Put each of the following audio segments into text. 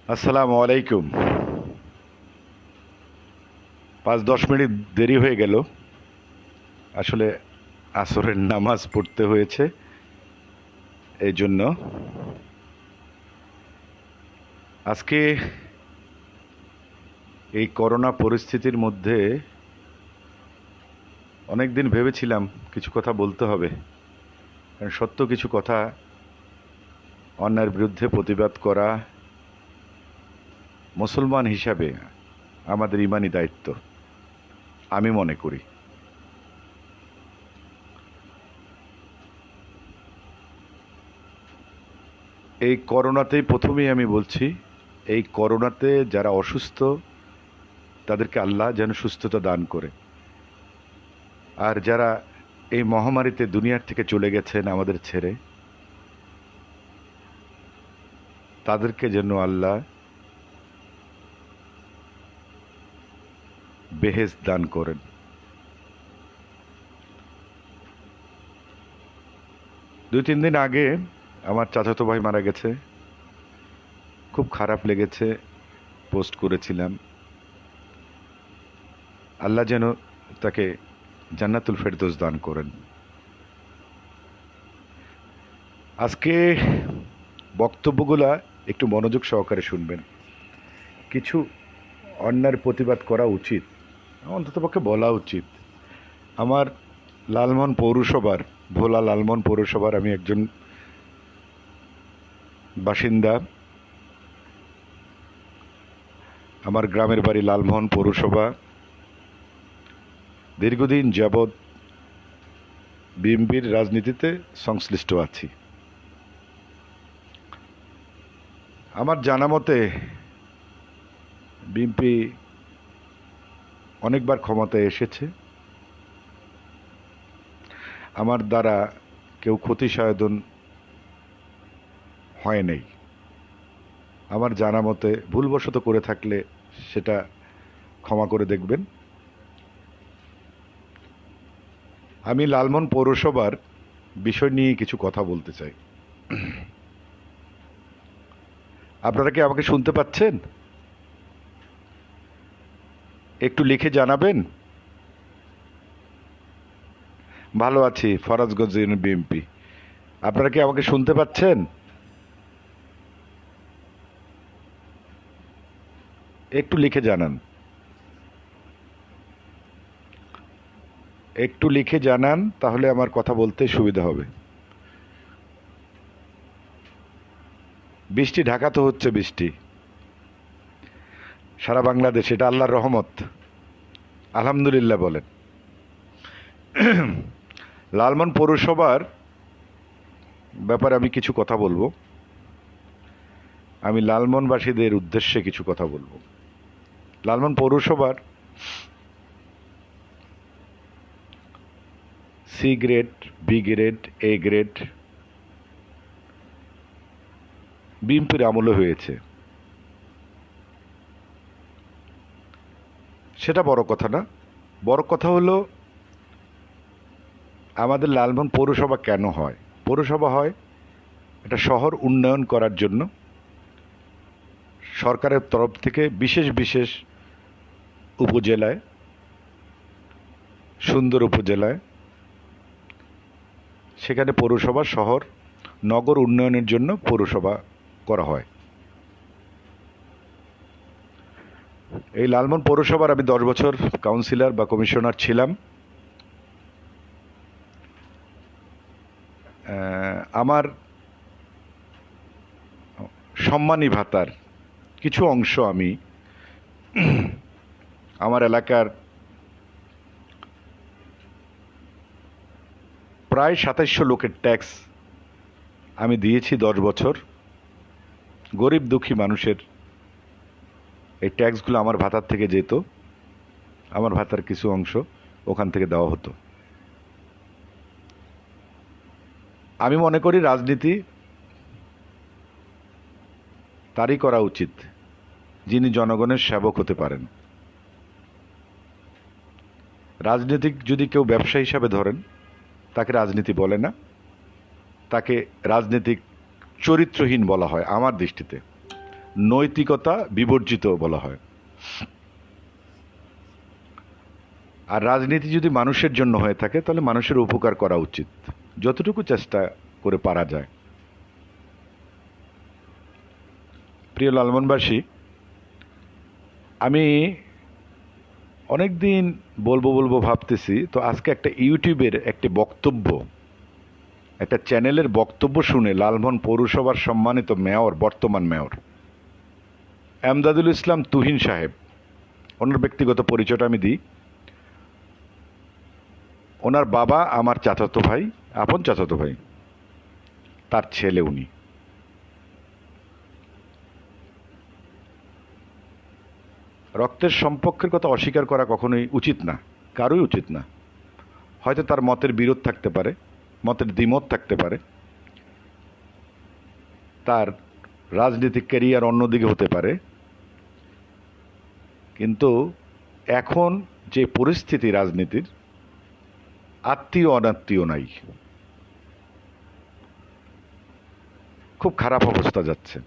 আসসালামু আলাইকুম। 5-10 মিনিট দেরি হয়ে গেল। আসলে আসরের নামাজ পড়তে হয়েছে, এই জন্য। আজকে এই করোনা পরিস্থিতির মধ্যে অনেক দিন ভেবেছিলাম কিছু কথা বলতে হবে, কারণ সত্য কিছু কথা, অন্যায়ের বিরুদ্ধে প্রতিবাদ করা মুসলমান হিসাবে আমাদের ইমানি দায়িত্ব, আমি মনে করি। এই করোনাতেই প্রথমেই আমি বলছি, এই করোনাতে যারা অসুস্থ তাদেরকে আল্লাহ যেন সুস্থতা দান করে, আর যারা এই মহামারীতে দুনিয়ার থেকে চলে গেছেন আমাদের ছেড়ে, তাদেরকে যেন আল্লাহ বেহেশত দান করেন। দুই তিন দিন আগে আমার চাচাতো ভাই মারা গেছে, খুব খারাপ লেগেছে, পোস্ট করেছিলাম। আল্লাহ যেন তাকে জান্নাতুল ফেরদৌস দান করেন। আজকে বক্তব্যগুলা একটু মনোযোগ সহকারে শুনবেন। কিছু অন্যায়ের প্রতিবাদ করা উচিত, অন্ততপক্ষে বলা উচিত। আমার লালমোহন পৌরসভার, ভোলা লালমোহন পৌরসভার আমি একজন বাসিন্দা। আমার গ্রামের বাড়ি লালমোহন পৌরসভা। দীর্ঘদিন যাবৎ বিএনপির রাজনীতিতে সংশ্লিষ্ট আছি। আমার জানা মতে বিএনপি অনেকবার ক্ষমতায় এসেছে, আমার দ্বারা কেউ ক্ষতি সাধন হয় নাই। আমার জানা মতে ভুলবশত করে থাকলে সেটা ক্ষমা করে দেখবেন। আমি লালমোহন পৌরসভার বিষয় নিয়ে কিছু কথা বলতে চাই। আপনারা কি আমাকে শুনতে পাচ্ছেন? একটু লিখে জানাবেন। ভালো আছি, ফরাজগঞ্জ ইউনিয়ন বিএনপি। আপনারা কি আমাকে শুনতে পাচ্ছেন? একটু লিখে জানান, একটু লিখে জানান, তাহলে আমার কথা বলতে সুবিধা হবে। বৃষ্টি, ঢাকা তো হচ্ছে বৃষ্টি সারা বাংলাদেশ, এটা আল্লাহর রহমত, আলহামদুলিল্লাহ বলেন। লালমোহন পৌরসভার ব্যাপারে আমি কিছু কথা বলবো। আমি লালমোহনবাসীদের উদ্দেশ্যে কিছু কথা বলবো। লালমোহন পৌরসভার C grade, B grade, A grade বিএনপির আমলে হয়েছে, সেটা বড় কথা না। বড় কথা হলো আমাদের লালমোহন পৌরসভা কেন হয়। পৌরসভা হয় এটা শহর উন্নয়ন করার জন্য সরকারের তরফ থেকে বিশেষ বিশেষ উপজেলায়, সুন্দর উপজেলায়, সেখানে পৌরসভা, শহর, নগর উন্নয়নের জন্য পৌরসভা করা হয়। এই লালমোহন পৌরসভার আমি 10 বছর কাউন্সিলর বা কমিশনার ছিলাম। আমার সম্মানী ভাতার কিছু অংশ আমি আমার এলাকার প্রায় 2700 লোকের ট্যাক্স আমি দিয়েছি 10 বছর। গরিব দুঃখী মানুষের এই ট্যাক্সগুলো আমার ভাতার থেকে যেত, আমার ভাতার কিছু অংশ ওখান থেকে দেওয়া হতো। আমি মনে করি রাজনীতি তারই করা উচিত যিনি জনগণের সেবক হতে পারেন। রাজনীতিক যদি কেউ ব্যবসা হিসাবে ধরেন, তাকে রাজনীতি বলে না, তাকে রাজনীতিক চরিত্রহীন বলা হয় আমার দৃষ্টিতে, নৈতিকতা বিবর্জিত বলা হয়। আর রাজনীতি যদি মানুষের জন্য হয়ে থাকে তাহলে মানুষের উপকার করা উচিত, যতটুকু চেষ্টা করে পারা যায়। প্রিয় লালমনবাসী, আমি অনেক দিন বলবো ভাবতেছি, তো আজকে একটা ইউটিউবের একটি বক্তব্য, একটা চ্যানেলের বক্তব্য শুনে লালমোহন পৌরসভার সম্মানিত মেয়র, বর্তমান মেয়র এমদাদুল ইসলাম তুহিন সাহেব, ওনার ব্যক্তিগত পরিচয়টা আমি দিই। ওনার বাবা আমার চাচাতো ভাই, আপন চাচাতো ভাই, তার ছেলে উনি। রক্তের সম্পর্কের কথা অস্বীকার করা কখনোই উচিত না, কারোই উচিত না। হয়তো তার মতের বিরোধ থাকতে পারে, মতের দ্বিমত থাকতে পারে, তার রাজনৈতিক ক্যারিয়ার অন্যদিকে হতে পারে, কিন্তু এখন যে পরিস্থিতি রাজনীতির, আত্মীয় অনাত্মীয় নাই, খুব খারাপ অবস্থা যাচ্ছে।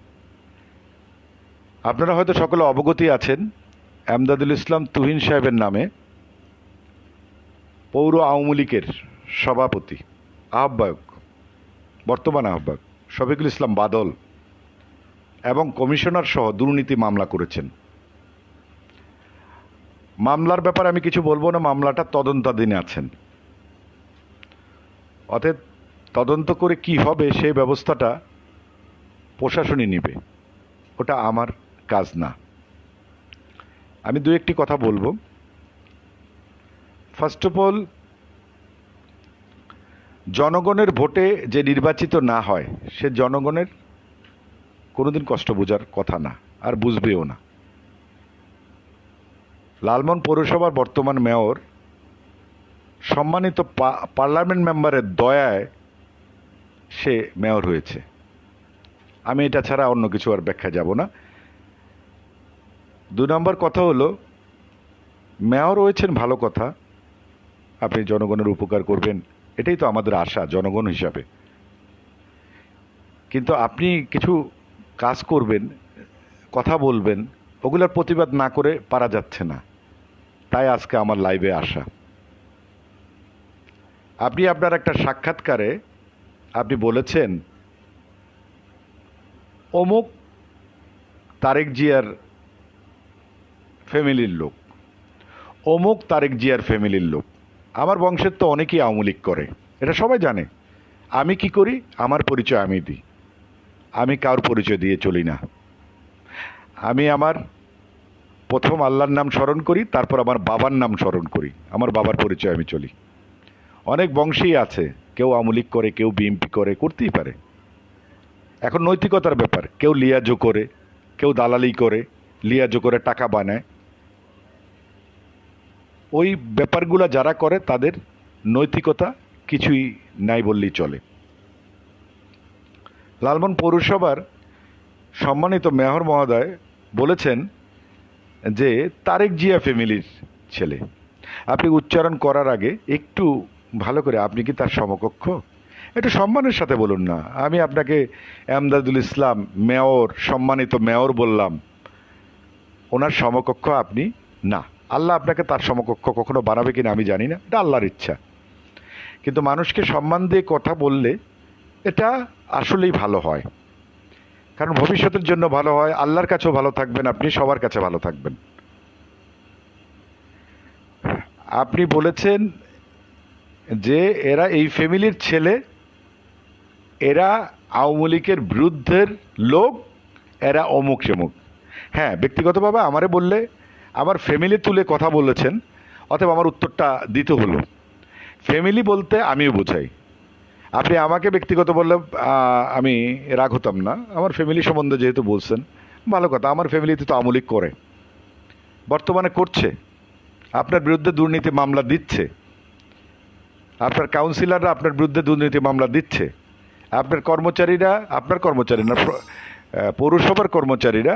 আপনারা হয়তো সকলে অবগতি আছেন, এমদাদুল ইসলাম তুহিন সাহেবের নামে পৌর আওয়ামী লীগের সভাপতি, আহ্বায়ক, বর্তমান আহ্বায়ক শফিকুল ইসলাম বাদল এবং কমিশনার সহ দুর্নীতি মামলা করেছেন। মামলার ব্যাপারে আমি কিছু বলবো না, মামলাটা তদন্তাধীনে আছেন। অতএব তদন্ত করে কি হবে সেই ব্যবস্থাটা প্রশাসনই নেবে, ওটা আমার কাজ না। আমি দু একটি কথা বলবো। ফার্স্ট অফ অল, জনগণের ভোটে যে নির্বাচিত না হয় সে জনগণের কোনোদিন কষ্ট বোঝার কথা না, আর বুঝবেও না। লালমোহন পৌরসভার বর্তমান মেয়র সম্মানিত পার্লামেন্ট মেম্বারের দয়ায় সে মেয়র হয়েছে। আমি এটা ছাড়া অন্য কিছু আর ব্যাখ্যা যাব না। 2 নম্বর কথা হলো, মেয়র হয়েছেন ভালো কথা, আপনি জনগণের উপকার করবেন, এটাই তো আমাদের আশা জনগণ হিসাবে। কিন্তু আপনি কিছু কাজ করবেন, কথা বলবেন, ওগুলোর প্রতিবাদ না করে পারা যাচ্ছে না, তাই আজকে আমার লাইভে আসা। আপনি আপনার একটা সাক্ষাৎকারে আপনি বলেছেন অমুক তারেক জিয়ার ফ্যামিলির লোক, অমুক তারেক জিয়ার ফ্যামিলির লোক। আমার বংশের তো অনেকেই আওয়ামী লীগ করে, এটা সবাই জানে। আমি কি করি, আমার পরিচয় আমি দিই, আমি কার পরিচয় দিয়ে চলি না। আমি আমার প্রথম আল্লাহর নাম স্মরণ করি, তারপর আমার বাবার নাম স্মরণ করি, আমার বাবার পরিচয় আমি চলি। অনেক বংশেই আছে, কেউ আওয়ামী লীগ করে, কেউ বিএনপি করে, করতেই পারে। এখন নৈতিকতার ব্যাপার, কেউ লিয়াজো করে, কেউ দালালি করে, লিয়াজো করে টাকা বানায়। ওই ব্যাপারগুলো যারা করে তাদের নৈতিকতা কিছুই নাই বললেই চলে। লালমোহন পৌরসভার সম্মানিত মেয়র মহোদয় বলেছেন যে তারেক জিয়া ফ্যামিলির ছেলে। আপনি উচ্চারণ করার আগে একটু ভালো করে, আপনি কি তার সমকক্ষ, একটু সম্মানের সাথে বলুন না। আমি আপনাকে এমদাদুল ইসলাম মেয়র, সম্মানিত মেয়র বললাম, ওনার সমকক্ষ আপনি না। আল্লাহ আপনাকে তার সমকক্ষ কখনো বানাবে কিনা আমি জানি না, এটা আল্লাহর ইচ্ছা। কিন্তু মানুষকে সম্মান দিয়ে কথা বললে এটা আসলেই ভালো হয়, কারণ ভবিষ্যতের জন্য ভালো হয়, আল্লাহর কাছেও ভালো থাকবেন, আপনি সবার কাছে ভালো থাকবেন। আপনি বলেছেন যে এরা এই ফ্যামিলির ছেলে, এরা আওয়ামী লীগের বিরুদ্ধের লোক, এরা অমুক সেমুক। হ্যাঁ, ব্যক্তিগতভাবে আমারে বললে আমার ফ্যামিলি তুলে কথা বলেছেন, অতএব আমার উত্তরটা দিতে হলো। ফ্যামিলি বলতে আমিও বোঝাই। আপনি আমাকে ব্যক্তিগত বললে আমি রাগ হতাম না। আমার ফ্যামিলি সম্বন্ধে যেহেতু বলছেন, ভালো কথা। আমার ফ্যামিলিতে তো আওয়ামী লীগ করে, বর্তমানে করছে, আপনার বিরুদ্ধে দুর্নীতি মামলা দিচ্ছে, আপনার কাউন্সিলররা আপনার বিরুদ্ধে দুর্নীতি মামলা দিচ্ছে, আপনার কর্মচারীরা, আপনার কর্মচারী না, পৌরসভার কর্মচারীরা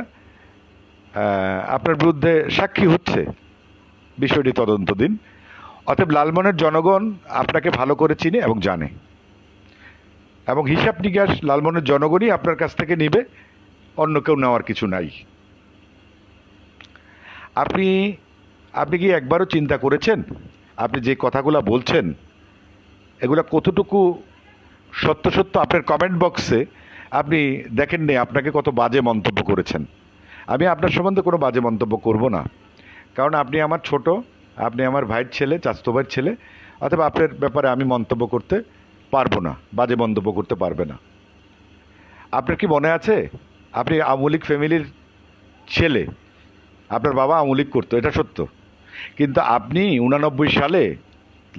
আপনার বিরুদ্ধে সাক্ষী হচ্ছে। বিষয়টি তদন্ত দিন। অতএব লালমনের জনগণ আপনাকে ভালো করে চিনে এবং জানে, এবং হিসাব নিকাশ লালমনের জনগণই আপনার কাছ থেকে নিবে, অন্য কেউ নেওয়ার কিছু নাই। আপনি আপনি কি একবারও চিন্তা করেছেন আপনি যে কথাগুলো বলছেন এগুলো কতটুকু সত্য সত্য? আপনার কমেন্ট বক্সে আপনি দেখেননি আপনাকে কত বাজে মন্তব্য করেছেন। আমি আপনার সম্বন্ধে কোনো বাজে মন্তব্য করব না, কারণ আপনি আমার ছোট, আপনি আমার ভাইয়ের ছেলে, চাচাতো ভাইয়ের ছেলে, অথবা আপনার ব্যাপারে আমি মন্তব্য করতে পারবো না, বাজে মন্তব্য করতে পারবে না। আপনার কি মনে আছে আপনি আওয়ামী লীগ ফ্যামিলির ছেলে, আপনার বাবা আওয়ামী লীগ করতো, এটা সত্য, কিন্তু আপনি 89 সালে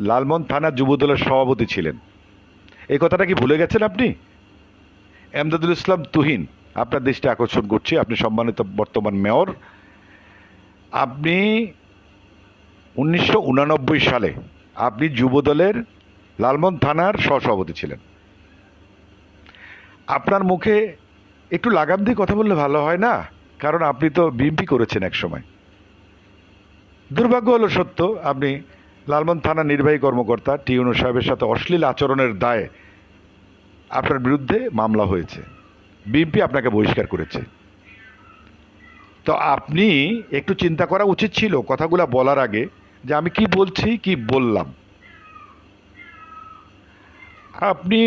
লালমন থানা যুবদলের সভাপতি ছিলেন। এই কথাটা কি ভুলে গেছেন আপনি? এমদাদুল ইসলাম তুহিন, আপনার দৃষ্টি আকর্ষণ করছি, আপনি সম্মানিত বর্তমান মেয়র। আপনি 1989 সালে আপনি যুবদলের লালমন থানার সহসভাপতি ছিলেন। আপনার মুখে একটু লাগাম দিয়ে কথা বললে ভালো হয় না? কারণ আপনি তো বিএমপি করেছেন এক সময়। দুর্ভাগ্য হলো সত্য, আপনি লালমন থানা নির্বাহী কর্মকর্তা টিউনো সাহেবের সাথে অশ্লীল আচরণের দায়ে আপনার বিরুদ্ধে মামলা হয়েছে, বিএমপি আপনাকে বহিষ্কার করেছে। তো আপনি একটু চিন্তা করা উচিত ছিল কথাগুলো বলার আগে, যে আমি কি বলছি, কি বললাম। আপনি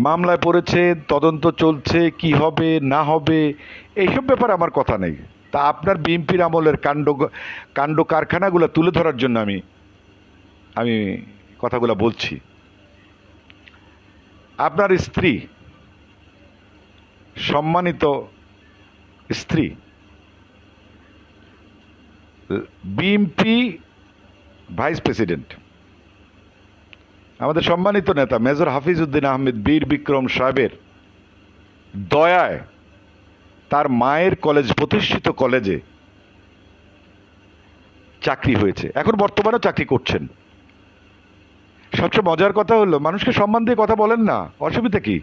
মামলায় পড়েছে, তদন্ত চলছে, কি হবে না হবে এইসব ব্যাপারে আমার কথা নেই। তা আপনার বিএনপির আমলের কাণ্ড কারখানাগুলো তুলে ধরার জন্য আমি আমি কথাগুলো বলছি। আপনার স্ত্রী, সম্মানিত স্ত্রী, বিএনপি ভাইস প্রেসিডেন্ট, আমাদের সম্মানিত নেতা মেজর হাফিজ উদ্দিন আহমেদ বীর বিক্রম সাহেবের দয়ায় তার মায়ের কলেজ, প্রতিষ্ঠিত কলেজে চাকরি হয়েছে, এখন বর্তমানেও চাকরি করছেন। সবচেয়ে মজার কথা হলো, মানুষকে সম্মান দিয়ে কথা বলেন না, অসুবিধা কি?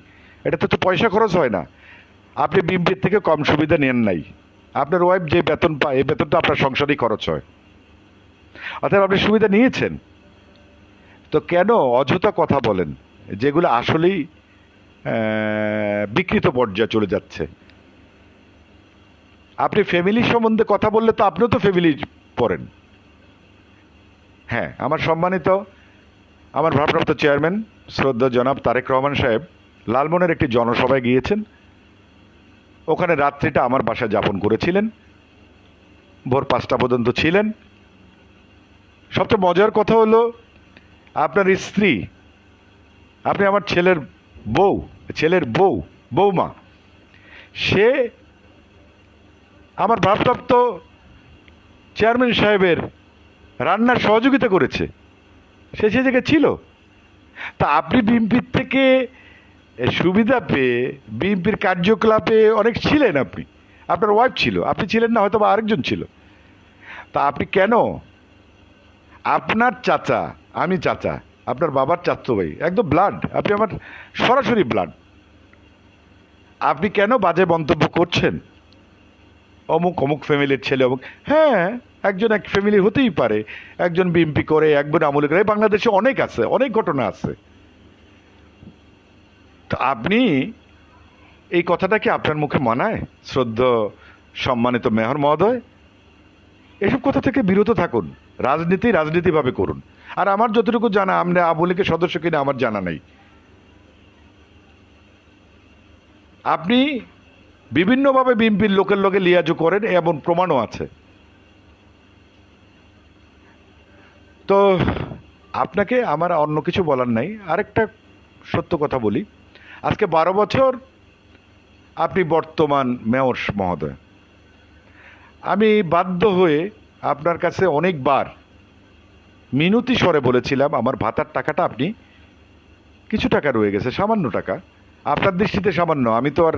এটা তো পয়সা খরচ হয় না। আপনি বিএমপির থেকে কম সুবিধা নেন নাই। আপনার ওয়াইফ যে বেতন পায়, এই বেতনটা আপনার সংসারেই খরচ হয়, অর্থাৎ আপনি সুবিধা নিয়েছেন। তো কেন অযথা কথা বলেন যেগুলো আসলেই বিকৃত পর্যায়ে চলে যাচ্ছে? আপনি ফ্যামিলি সম্বন্ধে কথা বললে তো আপনিও তো ফ্যামিলি পড়েন। হ্যাঁ, আমার সম্মানিত, আমার ভারপ্রাপ্ত চেয়ারম্যান শ্রদ্ধা জনাব তারেক রহমান সাহেব লালমনের একটি জনসভায় গিয়েছেন, ওখানে রাত্রিটা আমার বাসায় যাপন করেছিলেন, ভোর 5টা পর্যন্ত ছিলেন। সবচেয়ে মজার কথা হলো, আপনার স্ত্রী, আপনি আমার ছেলের বৌমা, সে আমার ভারপ্রাপ্ত চেয়ারম্যান সাহেবের রান্নার সহযোগিতা করেছে, সে জায়গায় ছিল। তা আপনি বিএনপির থেকে সুবিধা পেয়ে বিএনপির কার্যকলাপে অনেক ছিলেন, আপনি, আপনার ওয়াইফ ছিল, আপনি ছিলেন না, হয়তো বা আরেকজন ছিল। তা আপনি কেন আপনার চাচা, আমি চাচা, আপনার বাবার চাচতো ভাই, একদম ব্লাড, আপনি আমার সরাসরি ব্লাড, আপনি কেন বাজে মন্তব্য করছেন? অমুক অমুক ফ্যামিলির ছেলে, অমুক, হ্যাঁ, একজন এক ফ্যামিলি হতেই পারে, একজন বিএমপি করে, একজন আমলে করে, বাংলাদেশে অনেক আছে, অনেক ঘটনা আছে। তো আপনি এই কথাটা কি আপনার মুখে মানায়, শ্রদ্ধা সম্মানিত মেয়র মহোদয়? এসব কথা থেকে বিরত থাকুন, রাজনীতিভাবে করুন। আর আমার যতটুকু জানা, আমরা আওয়ামী লীগের সদস্য কিনা আমার জানা নেই। আপনি বিভিন্নভাবে বিএনপির লোকের লোকে লিয়াজু করেন, এমন প্রমাণও আছে। তো আপনাকে আমার অন্য কিছু বলার নাই। আরেকটা সত্য কথা বলি, আজকে 12 বছর আপনি বর্তমান মেয়র মহোদয়। আমি বাধ্য হয়ে আপনার কাছে অনেকবার মিনতি স্বরে বলেছিলাম, আমার ভাতার টাকাটা, আপনি কিছু টাকা রয়ে গেছে, সামান্য টাকা, আপনার দৃষ্টিতে সামান্য, আমি তো আর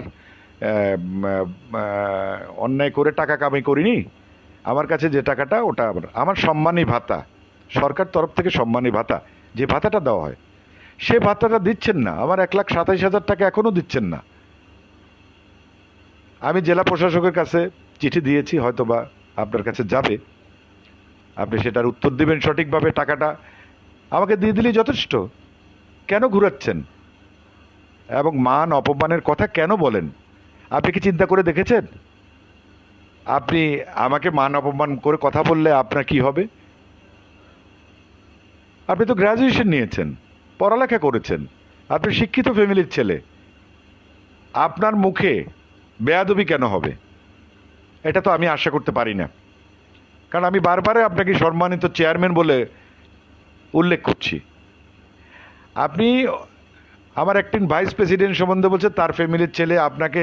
অন্যায় করে টাকা কামাই করিনি। আমার কাছে যে টাকাটা, ওটা আমার সম্মানী ভাতা, সরকার তরফ থেকে সম্মানী ভাতা, যে ভাতাটা দেওয়া হয়, সে ভাতাটা দিচ্ছেন না। আমার 1,27,000 টাকা এখনও দিচ্ছেন না। আমি জেলা প্রশাসকের কাছে চিঠি দিয়েছি, হয়তো বা আপনার কাছে যাবে। আপনি সেটার উত্তর দিবেন সঠিকভাবে, টাকাটা আমাকে দিয়ে দিলেই যথেষ্ট। কেন ঘুরাচ্ছেন এবং মান অপমানের কথা কেন বলেন? আপনি কি চিন্তা করে দেখেছেন আপনি আমাকে মান অপমান করে কথা বললে আপনার কি হবে? আপনি তো গ্র্যাজুয়েশন নিয়েছেন, পড়ালেখা করেছেন, আপনি শিক্ষিত ফ্যামিলির ছেলে, আপনার মুখে বেয়াদবি কেন হবে? এটা তো আমি আশা করতে পারি না, কারণ আমি বারবারে আপনাকে সম্মানিত চেয়ারম্যান বলে উল্লেখ করছি। আপনি আমার একজন ভাইস প্রেসিডেন্ট সম্বন্ধে বলছে তার ফ্যামিলির ছেলে, আপনাকে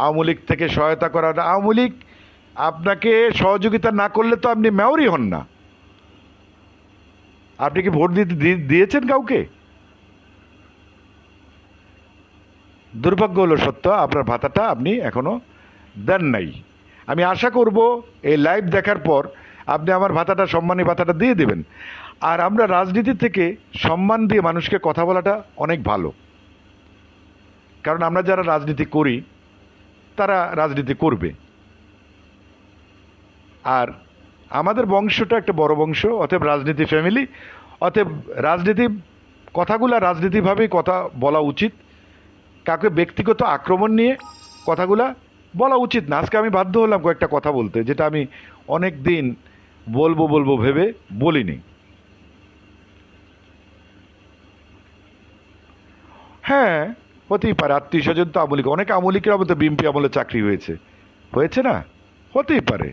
আওয়ামী লীগ থেকে সহায়তা করা। আওয়ামী লীগ আপনাকে সহযোগিতা না করলে তো আপনি মেয়রই হন না। আপনি কি ভোট দিয়েছেন কাউকে? দুর্ভাগ্য হলো সত্য, আপনার ভাতাটা আপনি এখনো দেন নাই। আমি আশা করব এই লাইভ দেখার পর আপনি আমার ভাতাটা, সম্মানী ভাতাটা দিয়ে দেবেন। আর আমরা রাজনীতি থেকে সম্মান দিয়ে মানুষকে কথা বলাটা অনেক ভালো, কারণ আমরা যারা রাজনীতি করি তারা রাজনীতি করবে। আর আমাদের বংশটা একটা বড় বংশ, অতএব রাজনীতি ফ্যামিলি, অতএব রাজনীতি কথাগুলা রাজনীতিভাবেই কথা বলা উচিত। কাউকে ব্যক্তিগত আক্রমণ নিয়ে কথাগুলা বলা উচিত না। আজকে আমি বাধ্য হলাম কয়েকটা কথা বলতে, যেটা আমি অনেক দিন বলবো ভেবে বলিনি। হ্যাঁ, হতেই পারে, আত্মীয় স্বজন তো আমলিক, অনেক আমলিকের মতো বিএমপি আমলে চাকরি হয়েছে, হয়েছে না? হতেই পারে।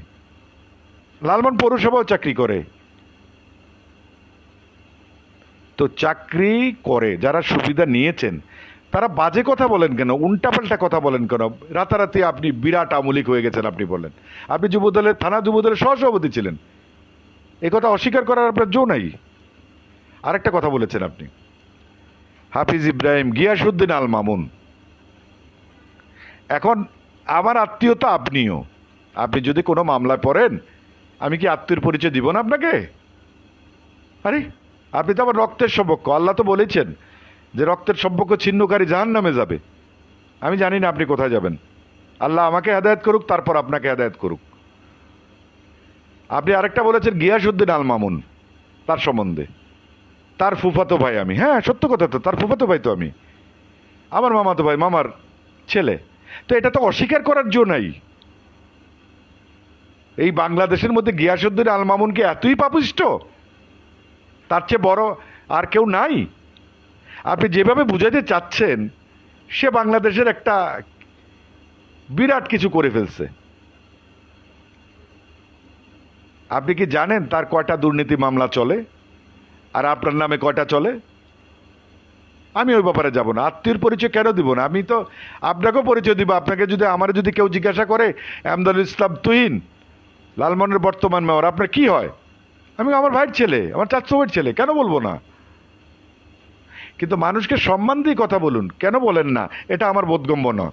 লালমোহন পৌরসভাও চাকরি করে। তো চাকরি করে যারা সুবিধা নিয়েছেন তারা বাজে কথা বলেন কেন, উল্টাপাল্টা কথা বলেন কেন? রাতারাতি আপনি বিরাট আমলিক হয়ে গেছেন আপনি বলেন। আপনি যুবদলের, থানা যুবদলের সহসভাপতি ছিলেন, এ কথা অস্বীকার করার আপনার জো নাই। আরেকটা কথা বলেছেন আপনি, হাফিজ ইব্রাহিম, গিয়াসউদ্দিন আল মামুন। এখন আমার আত্মীয়তা আপনিও, আপনি যদি কোনো মামলায় পড়েন আমি কি আত্মীয়র পরিচয় দিব না আপনাকে? আরে আপনি তো আমার রক্তের সম্পর্ক, আল্লাহ তো বলেছেন যে রক্তের সম্পর্ক ছিন্নকারী জাহান্নামে যাবে। আমি জানি না আপনি কোথায় যাবেন, আল্লাহ আমাকে হেদায়েত করুক, তারপর আপনাকে হেদায়েত করুক। আপনি আরেকটা বলেছেন গিয়াসউদ্দিন আল মামুন, তার সম্বন্ধে, তার ফুফাতো ভাই আমি। হ্যাঁ, সত্য কথা তো, তার ফুফাতো ভাই তো আমি, আমার মামাতো ভাই, মামার ছেলে। তো এটা তো অস্বীকার করার জো নাই। এই বাংলাদেশের মধ্যে গিয়াসউদ্দিন আল মামুন কি এতই পাপিষ্ট? তার চেয়ে বড় আর কেউ নাই? আপনি যেভাবে বুঝাতে চাচ্ছেন সে বাংলাদেশের একটা বিরাট কিছু করে ফেলছে। আপনি কি জানেন তার কয়টা দুর্নীতি মামলা চলে আর আপনার নামে কয়টা চলে? আমি ওই ব্যাপারে যাব না। আত্মীয়র পরিচয় কেন দিব না? আমি তো আপনাকেও পরিচয় দিব। আপনাকে যদি, আমার যদি কেউ জিজ্ঞাসা করে আমদাদুল ইসলাম তুহিন লালমোহনের বর্তমান মেয়র, আপনার কি হয়? আমি আমার ভাইয়ের ছেলে, আমার চাচতো ভাইয়ের ছেলে, কেন বলবো না? কিন্তু মানুষকে সম্মান দিয়ে কথা বলুন, কেন বলেন না? এটা আমার বোধগম্য না।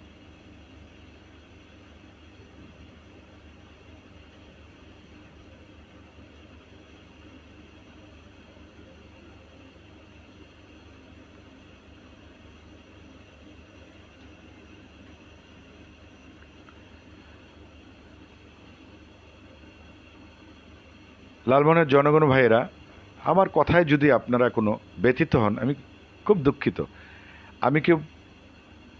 লালমোহনের জনগণ ভাইয়েরা, আমার কথায় যদি আপনারা কোনো ব্যথিত হন, আমি খুব দুঃখিত। আমি কেউ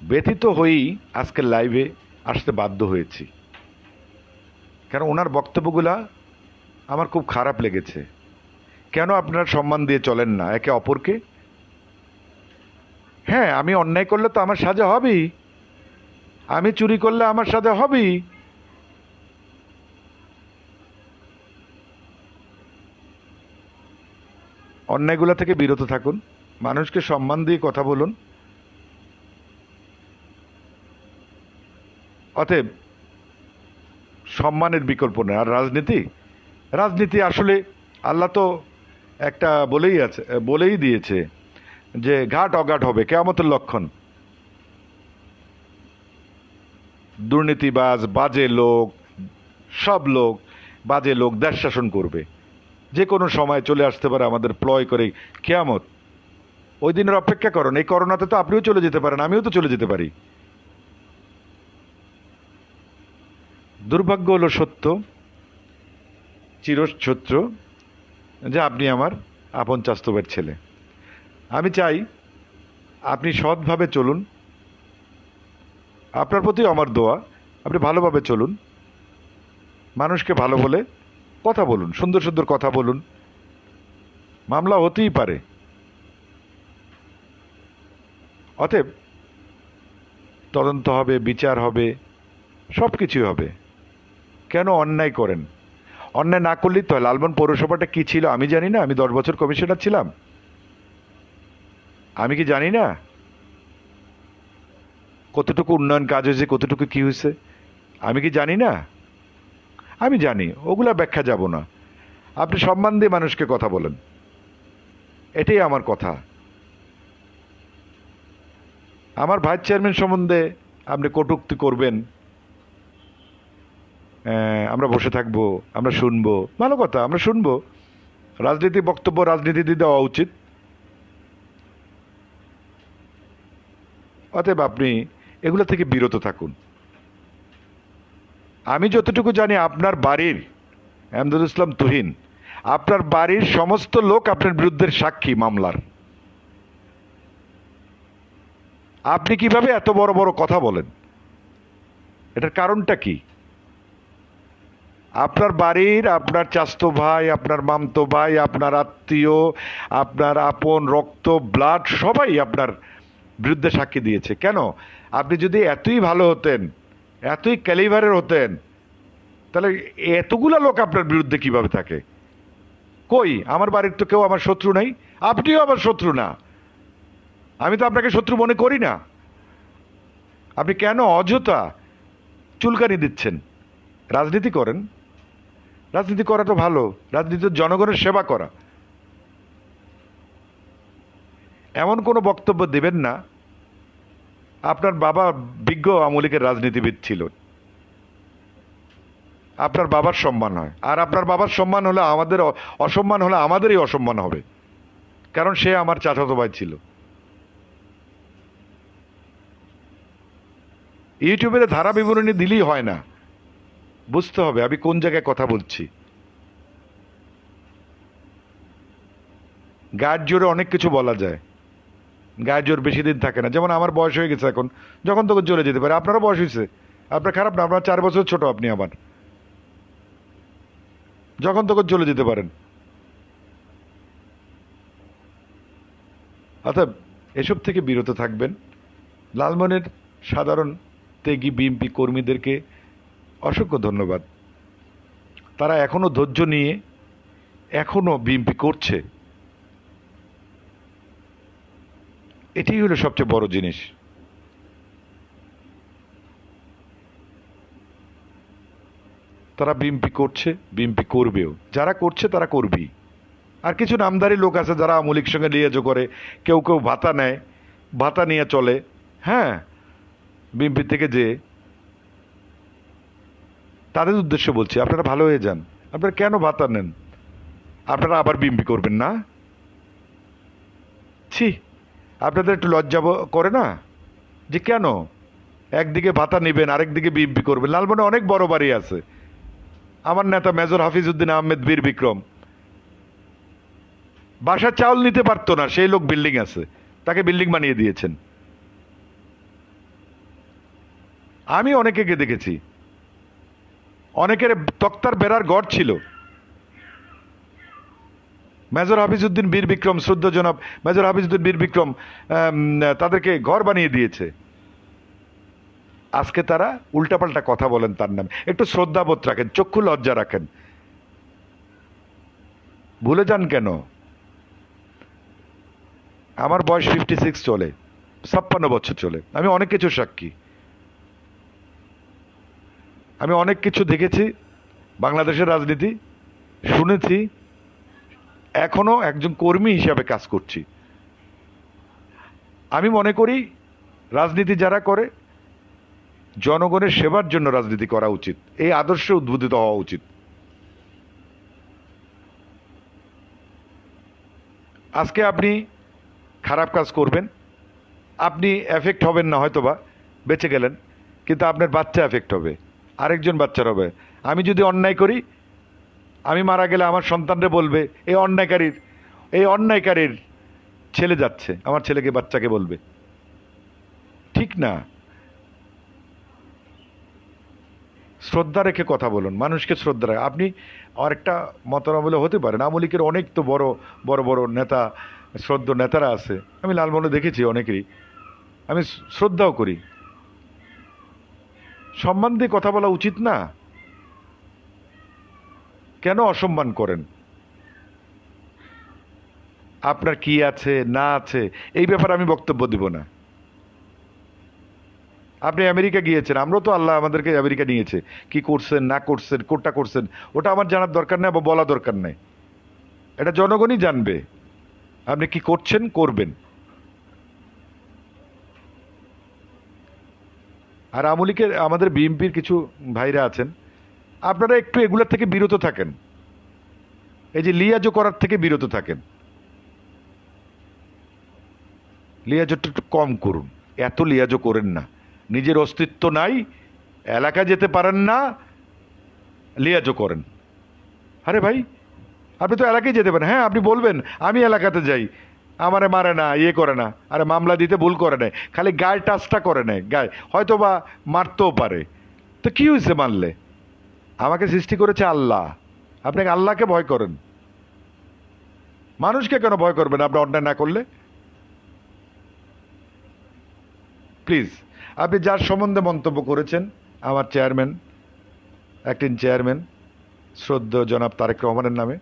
ব্যথিত হয়েই আজকের লাইভে আসতে বাধ্য হয়েছি, কারণ ওনার বক্তব্যগুলা আমার খুব খারাপ লেগেছে। কেন আপনারা সম্মান দিয়ে চলেন না একে অপরকে? হ্যাঁ, আমি অন্যায় করলে তো আমার সাজা হবেই, আমি চুরি করলে আমার সাজা হবেই। অন্যায়গুলো থেকে বিরত থাকুন, মানুষকে সম্মান দিয়ে কথা বলুন। অতএব সম্মানের বিকল্প নেই। আর রাজনীতি, রাজনীতি আসলে আল্লাহ তো একটা বলেই দিয়েছে যে ঘাট অঘাট হবে, কিয়ামতের লক্ষণ। দুর্নীতিবাজ, বাজে লোক, সব লোক বাজে লোক দেশ শাসন করবে, যে কোনো সময় চলে আসতে পারে আমাদের প্লয় করে কিয়ামত। ওই দিনের অপেক্ষা করুন। এই করোনাতে তো আপনিও চলে যেতে পারেন, আমিও তো চলে যেতে পারি। দুর্ভাগ্য হলো সত্য, চিরসত্য, যে আপনি আমার আপন চাস্তবের ছেলে। আমি চাই আপনি সৎভাবে চলুন, আপনার প্রতিও আমার দোয়া, আপনি ভালোভাবে চলুন, মানুষকে ভালো বলে কথা বলুন, সুন্দর সুন্দর কথা বলুন। মামলা হতেই পারে, অতএব তদন্ত হবে, বিচার হবে, সব কিছুই হবে। কেন অন্যায় করেন? অন্যায় না করলেই তো হয়। লালমোহন পৌরসভাটা কি ছিল আমি জানি না? আমি 10 বছর কমিশনার ছিলাম, আমি কি জানি না কতটুকু উন্নয়ন কাজ হয়েছে, কতটুকু কি হয়েছে? আমি কি জানি না? আমি জানি, ওগুলা ব্যাখ্যা যাব না। আপনি সম্মান দিয়ে মানুষকে কথা বলেন, এটাই আমার কথা। আমার ভাইস চেয়ারম্যান সম্বন্ধে আপনি কটূক্তি করবেন, আমরা বসে থাকবো, আমরা শুনবো, ভালো কথা, আমরা শুনবো। রাজনীতি বক্তব্য রাজনীতিতে দেওয়া উচিত। অতএব আপনি এগুলো থেকে বিরত থাকুন। আমি যতটুকু জানি আপনার বাড়ির এমদাদুল ইসলাম তুহিন, আপনার বাড়ির সমস্ত লোক আপনার বিরুদ্ধে সাক্ষী মামলার। আপনি কিভাবে এত বড় বড় কথা বলেন? এটার কারণটা কি? আপনার বাড়ির, আপনার চাচতো ভাই, আপনার মামতো ভাই, আপনার আত্মীয়, আপনার আপন রক্ত ব্লাড সবাই আপনার বিরুদ্ধে সাক্ষী দিয়েছে। কেন? আপনি যদি এতই ভালো হতেন, এতই ক্যালিভারের হতেন, তাহলে এতগুলা লোক আপনার বিরুদ্ধে কিভাবে থাকে? কই, আমার বাড়ির তো কেউ আমার শত্রু নাই, আপনিও আমার শত্রু না, আমি তো আপনাকে শত্রু মনে করি না। আপনি কেন অযথা চুলকানি দিচ্ছেন? রাজনীতি করেন, রাজনীতি করা তো ভালো, রাজনীতি জনগণের সেবা করা। এমন কোনো বক্তব্য দেবেন না আপনার বাবা বিজ্ঞ আওয়ামী লীগের রাজনীতিবিদ ছিল, আপনার বাবার সম্মান হয়, আর আপনার বাবার সম্মান হলে আমাদের অসম্মান হলে আমাদেরই অসম্মান হবে, কারণ সে আমার চাচাতো ভাই ছিল। ইউটিউবের ধারা বিবরণী দিলেই হয় না, বুঝতে হবে আমি কোন জায়গায় কথা বলছি। গায়ের জোরে অনেক কিছু বলা যায়, গায়ের জোর বেশি দিন থাকে না। যেমন আমার বয়স হয়ে গেছে এখন, যখন তখন চলে যেতে পারে। আপনারও বয়স হয়েছে, আপনার খারাপ না, আপনার 4 বছর ছোট আপনি আমার, যখন তখন চলে যেতে পারেন। অর্থাৎ এসব থেকে বিরত থাকবেন। লালমনের সাধারণ ত্যাগী বিএনপি কর্মীদেরকে অসংখ্য ধন্যবাদ। তারা এখনো ধৈর্য নিয়ে এখনো বিএনপি করছে, এটাই হলো সবচেয়ে বড় জিনিস। তারা বিএনপি করছে, বিএনপি করবেও, যারা করছে তারা করবেই। আর কিছু নামধারী লোক আছে যারা আওয়ামী লীগের সঙ্গে লিয়াজো করে, কেউ কেউ ভাতা নেয়, ভাতা নিয়ে চলে। হ্যাঁ, বিএনপি থেকে যে, তাদের উদ্দেশ্য বলছি, আপনারা ভালো হয়ে যান। আপনারা কেন ভাতা নেন? আপনারা আবার বিএনপি করবেন না? ছি, আপনাদের একটু লজ্জা করে না যে কেন একদিকে ভাতা নেবেন আরেকদিকে বিএনপি করবেন? লালমনে অনেক বড় বাড়ি আছে। আমার নেতা মেজর হাফিজউদ্দিন আহমেদ বীর বিক্রম বাসার চাউল নিতে পারতো না, সেই লোক বিল্ডিং আছে, তাকে বিল্ডিং বানিয়ে দিয়েছেন। আমি অনেকে দেখেছি, অনেকের তক্তার বেড়ার গড় ছিল। মেজর হাফিজউদ্দিন বীর বিক্রম, শ্রদ্ধা জনাব মেজর হাফিজউদ্দিন বীর বিক্রম তাদেরকে ঘর বানিয়ে দিয়েছে। আজকে তারা উল্টাপাল্টা কথা বলেন তার নামে। একটু শ্রদ্ধাবোধ রাখেন, চক্ষু লজ্জা রাখেন, ভুলে যান কেন? আমার বয়স 56 চলে, 56 বছর চলে। আমি অনেক কিছু সাক্ষী, আমি অনেক কিছু দেখেছি বাংলাদেশের রাজনীতি, শুনেছি, এখনো একজন কর্মী হিসাবে কাজ করছি। আমি মনে করি রাজনীতি যারা করে জনগণের সেবার জন্য রাজনীতি করা উচিত, এই আদর্শে উদ্বুদ্ধ হওয়া উচিত। আজকে আপনি খারাপ কাজ করবেন, আপনি এফেক্ট হবেন না, হয়তোবা বেঁচে গেলেন, কিন্তু আপনার বাচ্চা এফেক্ট হবে, আরেকজন বাচ্চার হবে। আমি যদি অন্যায় করি আমি মারা গেলে আমার সন্তানরে বলবে এই অন্যায়কারীর ছেলে যাচ্ছে, আমার ছেলেকে বাচ্চাকে বলবে। ঠিক না। শ্রদ্ধা রেখে কথা বলুন, মানুষকে শ্রদ্ধা রাখে। আপনি আর একটা মতামূল্য হতে পারেন, আওয়ামী লীগের অনেক তো বড় বড় বড় নেতা, শ্রদ্ধ নেতারা আছে, আমি লালমোহনে দেখেছি অনেকেরই, আমি শ্রদ্ধাও করি। সম্মান দিয়ে কথা বলা উচিত না? কেন অসম্মান করেন? আপনার কি আছে না আছে এই ব্যাপারে আমি বক্তব্য দিব না। আপনি আমেরিকা গিয়েছেন, আমরাও তো, আল্লাহ আমাদেরকে আমেরিকা নিয়েছে, কি করছেন না করছেন কোনটা করছেন ওটা আমার জানার দরকার নেই বা বলা দরকার নেই, এটা জনগণই জানবে আপনি কি করছেন করবেন। আর আওয়ামী লীগের আমাদের বিএনপির কিছু ভাইরা আছেন, আপনারা একটু এগুলোর থেকে বিরত থাকেন, এই যে লিয়াজো করার থেকে বিরত থাকেন, লিয়াজোটা একটু কম করুন, এত লিয়াজো করেন না। নিজের অস্তিত্ব নাই, এলাকা যেতে পারেন না, লিয়াজো করেন। আরে ভাই, আপনি তো এলাকায় যেতে পারেন, হ্যাঁ আপনি বলবেন আমি এলাকাতে যাই, আমারে মারে না, ইয়ে করে না, আরে মামলা দিতে ভুল করে নেয়, খালি গায়ে টাচটা করে নেয়, গায়ে হয়তো বা মারতেও পারে, তো কি হয়েছে মারলে? আমাকে সৃষ্টি করেছে আল্লাহ, আপনাকে আল্লাহকে ভয় করেন, মানুষকে কেন ভয় করবেন আপনি অন্যায় না করলে? প্লিজ, আপনি যার সম্বন্ধে মন্তব্য করেছেন, আমার চেয়ারম্যান, অ্যাক্টিং চেয়ারম্যান শ্রদ্ধেয় জনাব তারেক রহমানের নামে,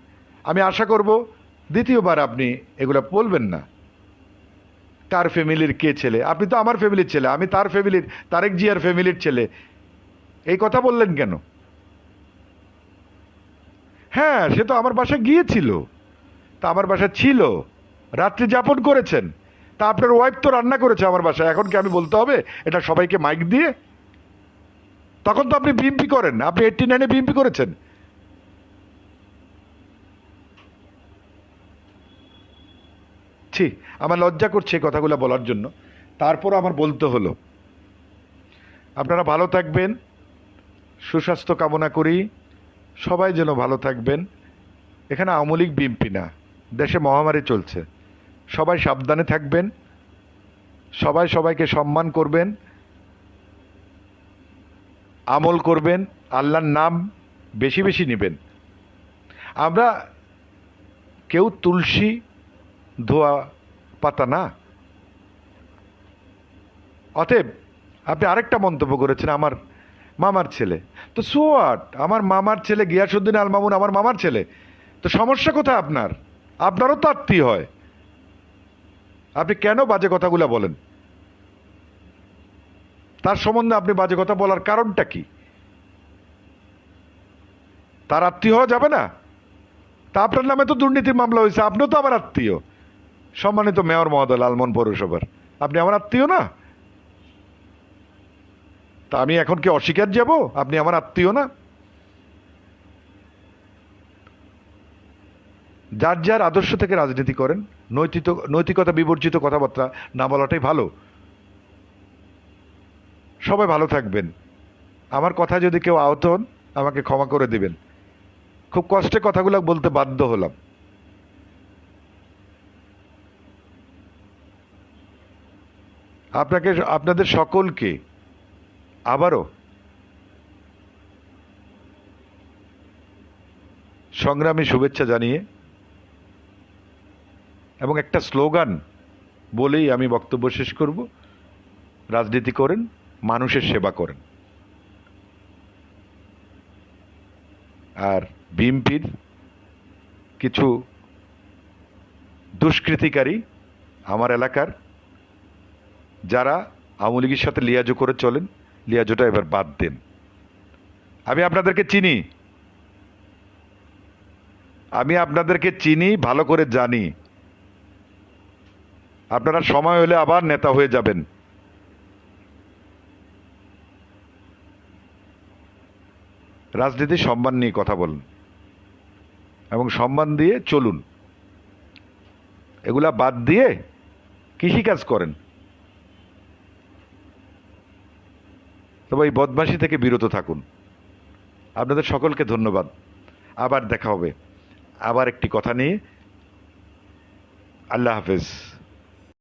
আমি আশা করব দ্বিতীয়বার আপনি এগুলো বলবেন না। তার ফ্যামিলির কে ছেলে? আপনি তো আমার ফ্যামিলির ছেলে, আমি তার ফ্যামিলির, তারেক জিয়ার ফ্যামিলির ছেলে, এই কথা বললেন কেন? হ্যাঁ, সে তো আমার বাসায় গিয়েছিল, তা আমার বাসায় ছিল, রাত্রি যাপন করেছেন, তা আপনার ওয়াইফ তো রান্না করেছে আমার বাসায়, এখন কি আমি বলতে হবে এটা সবাইকে মাইক দিয়ে? তখন তো আপনি বিএমপি করেন, আপনি 89-এ বিএমপি করেছেন। ছি, আমার লজ্জা করছে এই কথাগুলো বলার জন্য, তারপর আমার বলতে হলো। আপনারা ভালো থাকবেন, সুস্বাস্থ্য কামনা করি, সবাই যেন ভালো থাকবেন। এখানে আওয়ামী লীগ বিএনপি না, দেশে মহামারী চলছে, সবাই সাবধানে থাকবেন, সবাই সবাইকে সম্মান করবেন, আমল করবেন, আল্লাহর নাম বেশি বেশি নেবেন। আমরা কেউ তুলসী ধোয়া পাতা না। অতএব আপনি আরেকটা মন্তব্য করেছেন আমার মামার ছেলে, তো সোয়াট, আমার মামার ছেলে গিয়াসউদ্দিন আল মামুন আমার মামার ছেলে, তো সমস্যা কোথায় আপনার? আপনারও তো আত্মীয় হয়, আপনি কেন বাজে কথাগুলো বলেন? তার সম্বন্ধে আপনি বাজে কথা বলার কারণটা কি? তার আত্মীয় হওয়া যাবে না? তা আপনার নামে তো দুর্নীতির মামলা হয়েছে, আপনিও তো আমার আত্মীয়, সম্মানিত মেয়র মহোদয় লালমোহন পৌরসভার, আপনি আমার আত্মীয় না? তা আমি এখন কি অস্বীকার যাব আপনি আমার আত্মীয় না? যার যার আদর্শ থেকে রাজনীতি করেন, নৈতিকতা বিবর্জিত কথাবার্তা না বলাটাই ভালো। সবাই ভালো থাকবেন। আমার কথা যদি কেউ আহত হন আমাকে ক্ষমা করে দিবেন, খুব কষ্টে কথাগুলো বলতে বাধ্য হলাম। আপনাদের সকলকে আবারও সংগ্রামী শুভেচ্ছা জানিয়ে এবং একটা স্লোগান বলেই আমি বক্তব্য শেষ করব, রাজনীতি করেন, মানুষের সেবা করেন। আর বিএনপির কিছু দুষ্কৃতিকারী আমার এলাকার যারা আওয়ামী লীগের সাথে লিয়াজো করে চলেন, লিয়াজোটা এবার বাদ দেন। আমি আপনাদেরকে চিনি, ভালো করে জানি। আপনারা সময় হলে আবার নেতা হয়ে যাবেন। রাজনীতি সম্মান নিয়ে কথা বলুন এবং সম্মান দিয়ে চলুন, এগুলা বাদ দিয়ে কৃষিকাজ করেন। তবে এই বদমাশি থেকে বিরত থাকুন। আপনাদের সকলকে ধন্যবাদ। আবার দেখা হবে আবার একটি কথা নিয়ে। আল্লাহ হাফেজ।